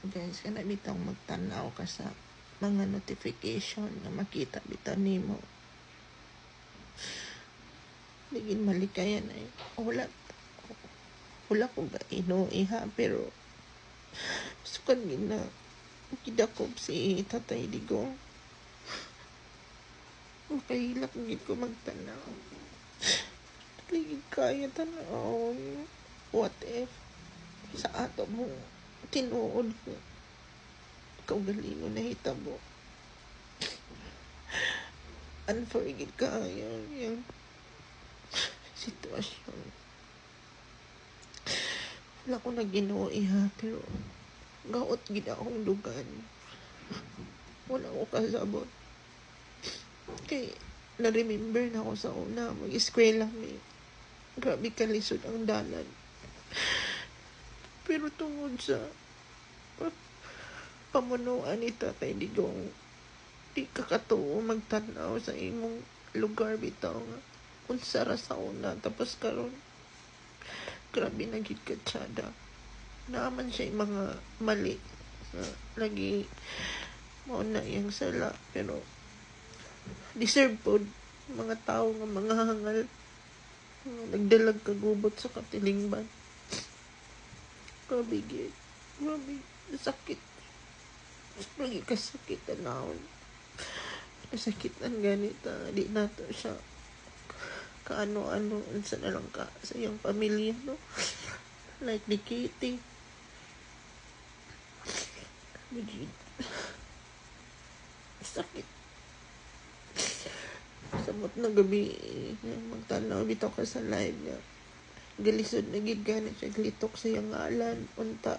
Guys, kana bitaw magtanaw ka sa mga notification nga makita bitaw nimo. Digin malikayan ay wala ko ga iha pero sukan gina kidakob si Tatay Digong. Makahilak gid ko magtanaw. Ligid kaya tanawon. What if sa ato mo tinuod ko kaugalingon na hitabo. Unforgid kayo yung sitwasyon. Wala ko na iha pero gaot gid akong dugan. Wala ko kasabot. Kay na-remember na ako sa una mag-eskwela may grabe kalisod ang dalan. Pero tungod sa pamunuan ni Tatay Digong, di ka katuo magtanaw sa imong lugar bitaw nga unsa ra sa una tapos karon grabe na gid ka tsada. Naaman siya mga mali lagi mo na yung sala pero deserve po mga tao nga mga hangal nagdalag kagubot sa katilingban. Grabe gid. Grabe sakit. Lagi kasakit tanawon. Kasakitan ganita di nato siya kaano-ano unsa na lang ka sa iyang pamilya no. Like ni Kitty. Sakit. Samot na gabi magtanaw bitaw ka sa live niya. Galisod na gid ganit siya glitok sa iyang ngalan unta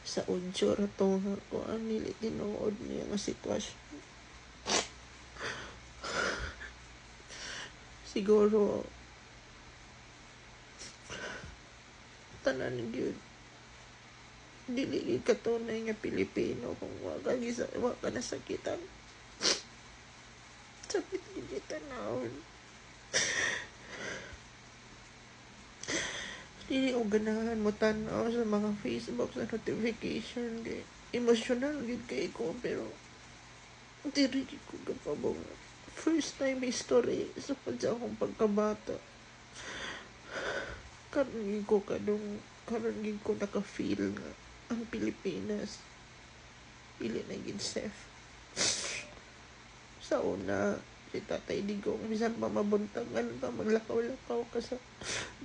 sa udyo ra to nga ko nili tinuod niya nga sitwasyon. Siguro tanan gyud dili gyud katunay nga Pilipino kung wa ka nasakitan. Sakit gyud tanawon. Dili ko ganahan mo tanaw sa mga Facebook sa notification kay emotional gyud kay ko pero dili ko gapabong. First time history sa akong pagkabata. Karon gid ko naka-feel nga ang Pilipinas dili na gid safe. Sa una si Tatay Digong bisan pa mabuntagan ka maglakaw-lakaw ka sa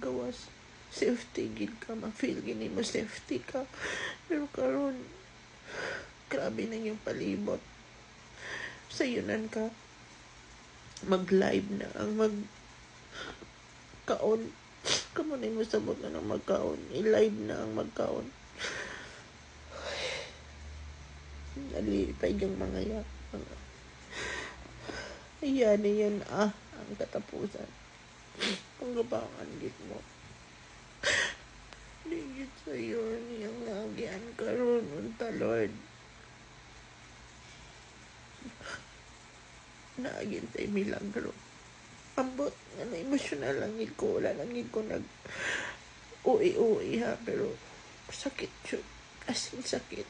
gawas safety gid ka ma-feel gini mo safety ka pero karon grabe na yung palibot sayunan ka mag-live na ang magkaon kamo na mo sabot na ng magkaon i-live na ang magkaon nalipay yung mga ayan yan ang katapusan kung gabangan git mo digit sa'yo niyang lagyan karon unta Lord naagin sa'y milagro ambot nga na emosyonal lang gid ko wala lang gid ko nag uwi ha pero sakit yun as in sakit